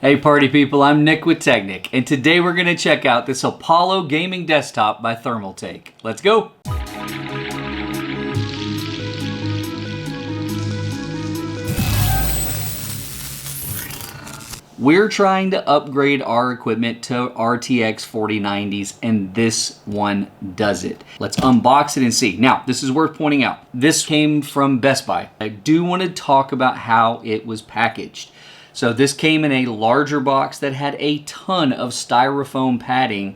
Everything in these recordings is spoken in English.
Hey party people, I'm Nick with tech-Nic, and today we're going to check out this Apollo gaming desktop by Thermaltake. Let's go! We're trying to upgrade our equipment to RTX 4090s, and this one does it. Let's unbox it and see. Now, this is worth pointing out. This came from Best Buy. I do want to talk about how it was packaged. So this came in a larger box that had a ton of styrofoam padding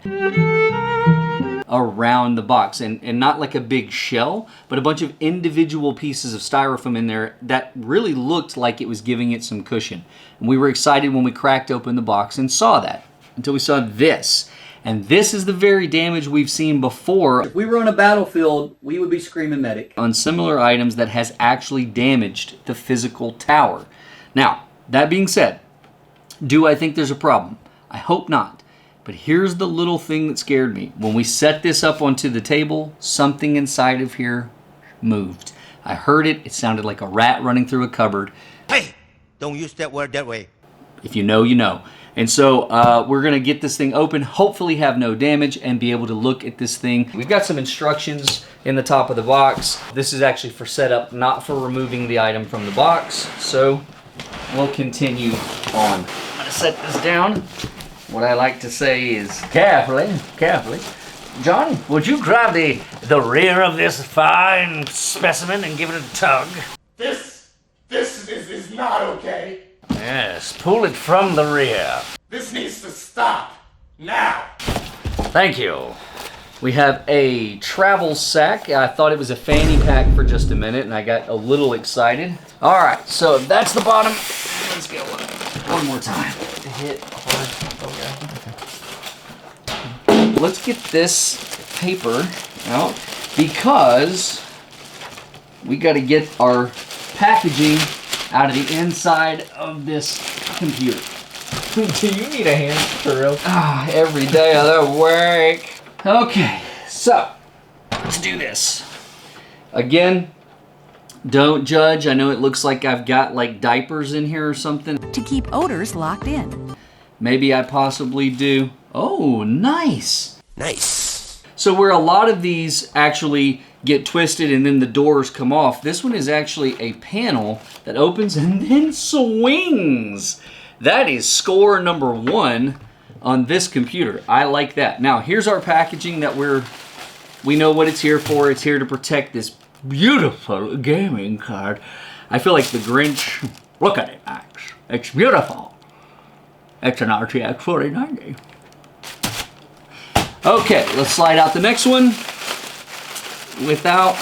around the box, and not like a big shell, but a bunch of individual pieces of styrofoam in there that really looked like it was giving it some cushion. And we were excited when we cracked open the box and saw that, until we saw this. And this is the very damage we've seen before. If we were on a battlefield, we would be screaming medic on similar items that has actually damaged the physical tower. Now, that being said, do I think there's a problem? I hope not. But here's the little thing that scared me. When we set this up onto the table, something inside of here moved. I heard it. It sounded like a rat running through a cupboard. Hey! Don't use that word that way. If you know, you know. And so we're going to get this thing open, hopefully have no damage, and be able to look at this thing. We've got some instructions in the top of the box. This is actually for setup, not for removing the item from the box. So we'll continue on. I'm going to set this down. What I like to say is carefully. John, would you grab the rear of this fine specimen and give it a tug? This is not okay. Yes, pull it from the rear. This needs to stop. Now. Thank you. We have a travel sack. I thought it was a fanny pack for just a minute, and I got a little excited. All right, so that's the bottom. Let's go one more time. Hit hard. Okay. Let's get this paper out because we got to get our packaging out of the inside of this computer. Do you need a hand for real? Every day of the week. Okay, so let's do this. Again, don't judge. I know it looks like I've got like diapers in here or something. To keep odors locked in. Maybe I possibly do. Oh, nice. Nice. So where a lot of these actually get twisted and then the doors come off, this one is actually a panel that opens and then swings. That is score number one on this computer. I like that. Now, here's our packaging that we know what it's here for. It's here to protect this beautiful gaming card. I feel like the Grinch. Look at it, Max. It's beautiful. It's an RTX 4090. Okay, let's slide out the next one without.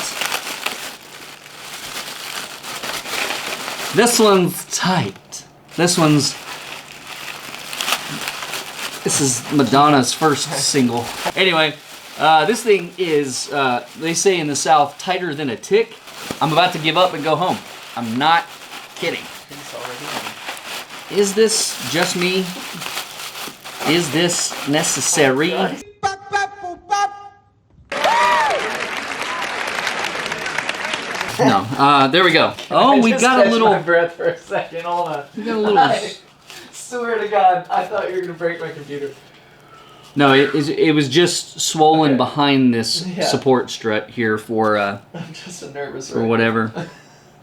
This one's tight. This is Madonna's first single. Anyway, this thing is, they say in the South, tighter than a tick. I'm about to give up and go home. I'm not kidding. Is this just me? Is this necessary? No. There we go. Oh, we got a little. My breath for a second. Hold on. We got a little. I swear to God, I thought you were gonna break my computer. No, it was just swollen behind this support strut here for I'm just so nervous. for whatever.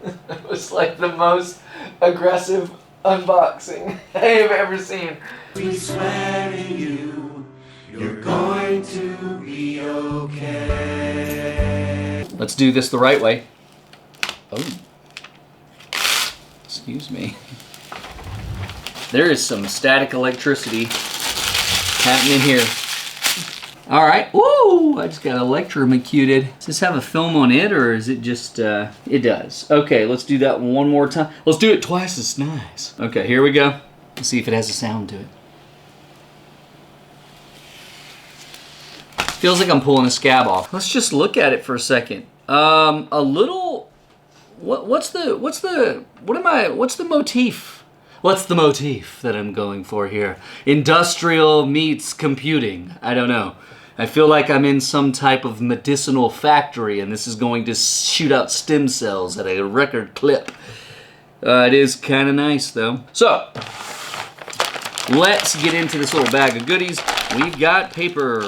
It was like the most aggressive unboxing I've ever seen. We swear in you, you're going to be okay. Let's do this the right way. Oh, excuse me. There is some static electricity happening here. All right, woo! I just got electrocuted. Does this have a film on it, or is it just, it does. Okay, let's do that one more time. Let's do it twice as nice. Okay, here we go. Let's see if it has a sound to it. Feels like I'm pulling a scab off. Let's just look at it for a second. A little, what's the motif? What's the motif that I'm going for here? Industrial meets computing. I don't know. I feel like I'm in some type of medicinal factory and this is going to shoot out stem cells at a record clip. It is kind of nice though. So, let's get into this little bag of goodies. We've got paper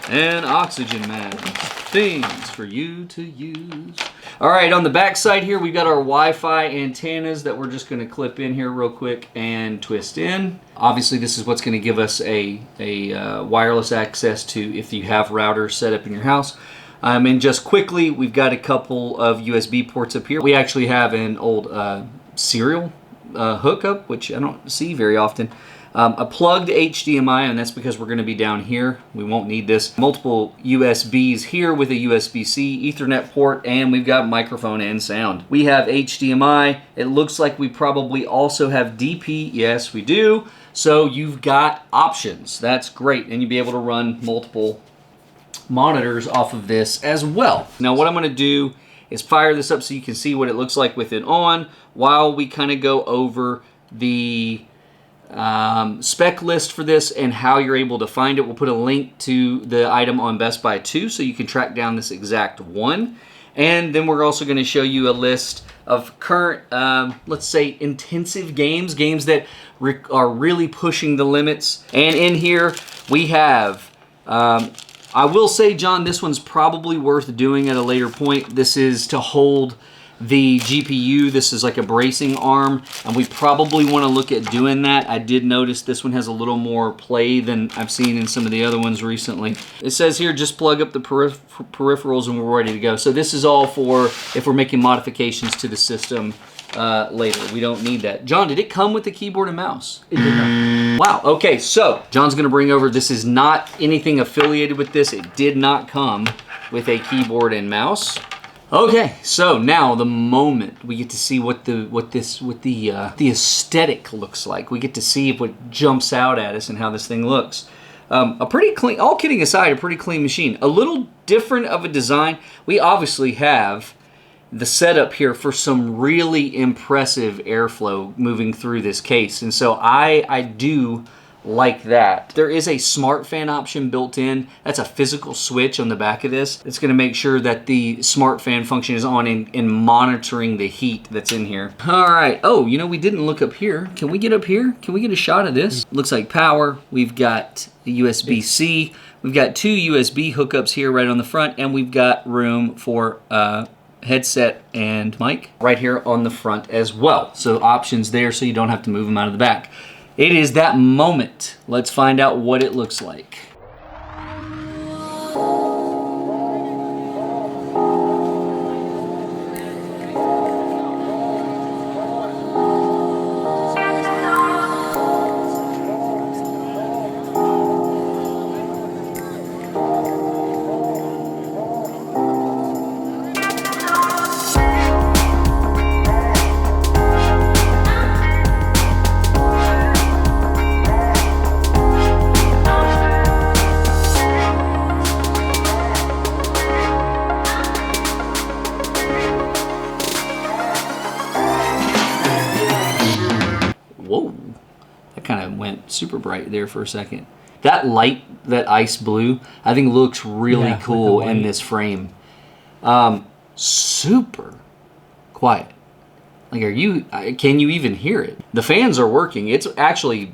and oxygen masks, things for you to use. All right, on the back side here, we've got our Wi-Fi antennas that we're just going to clip in here real quick and twist in. Obviously, this is what's going to give us a wireless access to if you have routers set up in your house. And just quickly, we've got a couple of USB ports up here. We actually have an old serial hookup, which I don't see very often. A plugged HDMI, and that's because we're going to be down here. We won't need this. Multiple USBs here with a USB-C Ethernet port, and we've got microphone and sound. We have HDMI. It looks like we probably also have DP. Yes, we do. So you've got options. That's great, and you'll be able to run multiple monitors off of this as well. Now what I'm going to do is fire this up so you can see what it looks like with it on while we kind of go over the spec list for this and how you're able to find it. We'll put a link to the item on Best Buy too, so you can track down this exact one. And then we're also going to show you a list of current, let's say, intensive games that are really pushing the limits. And in here we have, I will say, John, this one's probably worth doing at a later point. This is to hold the GPU. This is like a bracing arm, and we probably want to look at doing that. I did notice this one has a little more play than I've seen in some of the other ones recently. It says here, just plug up the peripherals and we're ready to go. So this is all for if we're making modifications to the system later. We don't need that. John, did it come with the keyboard and mouse? It did not. Wow, okay, so John's gonna bring over, this is not anything affiliated with this. It did not come with a keyboard and mouse. Okay, so now the moment we get to see what the aesthetic looks like. We get to see what jumps out at us and how this thing looks. A pretty clean, all kidding aside, a pretty clean machine. A little different of a design. We obviously have the setup here for some really impressive airflow moving through this case, and so I do like that. There is a smart fan option built in. That's a physical switch on the back of this. It's going to make sure that the smart fan function is on in monitoring the heat that's in here. All right. Oh, you know, we didn't look up here. Can we get up here? Can we get a shot of this? Looks like power. We've got the USB-C. We've got two USB hookups here right on the front, and we've got room for headset and mic right here on the front as well. So options there so you don't have to move them out of the back. It is that moment. Let's find out what it looks like. Whoa, that kind of went super bright there for a second. That light, that ice blue, I think looks really cool in this frame. Super quiet. Like, can you even hear it? The fans are working. It's actually,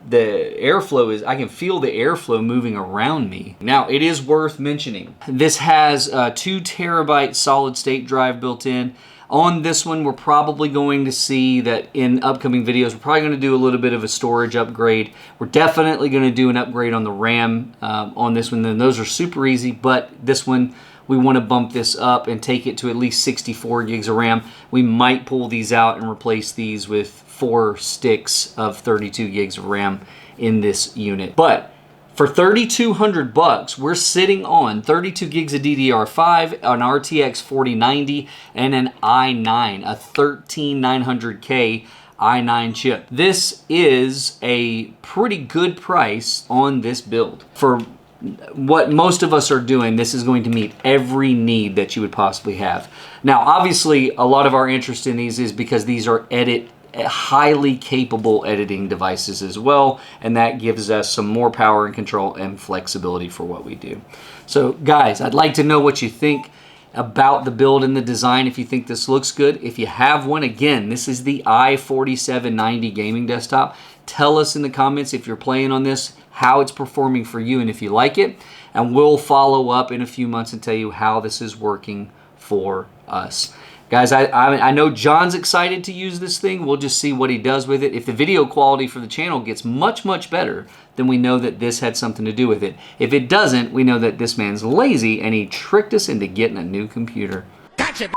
the airflow is, I can feel the airflow moving around me. Now, it is worth mentioning, this has a 2 terabyte solid state drive built in. On this one, we're probably going to see that in upcoming videos, we're probably going to do a little bit of a storage upgrade. We're definitely going to do an upgrade on the RAM on this one. Then those are super easy, but this one, we want to bump this up and take it to at least 64 gigs of RAM. We might pull these out and replace these with 4 sticks of 32 gigs of RAM in this unit. But for $3,200, we're sitting on 32 gigs of DDR5, an RTX 4090, and an i9, a 13900K i9 chip. This is a pretty good price on this build. For what most of us are doing, this is going to meet every need that you would possibly have. Now, obviously, a lot of our interest in these is because these are highly capable editing devices as well, and that gives us some more power and control and flexibility for what we do. So guys, I'd like to know what you think about the build and the design, if you think this looks good. If you have one, again, this is the i4790 gaming desktop. Tell us in the comments if you're playing on this, how it's performing for you and if you like it. And we'll follow up in a few months and tell you how this is working for us. Guys, I know John's excited to use this thing. We'll just see what he does with it. If the video quality for the channel gets much, much better, then we know that this had something to do with it. If it doesn't, we know that this man's lazy and he tricked us into getting a new computer. Gotcha.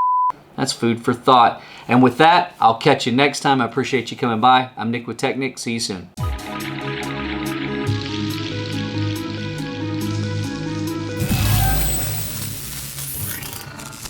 That's food for thought. And with that, I'll catch you next time. I appreciate you coming by. I'm Nick with tech-Nic. See you soon.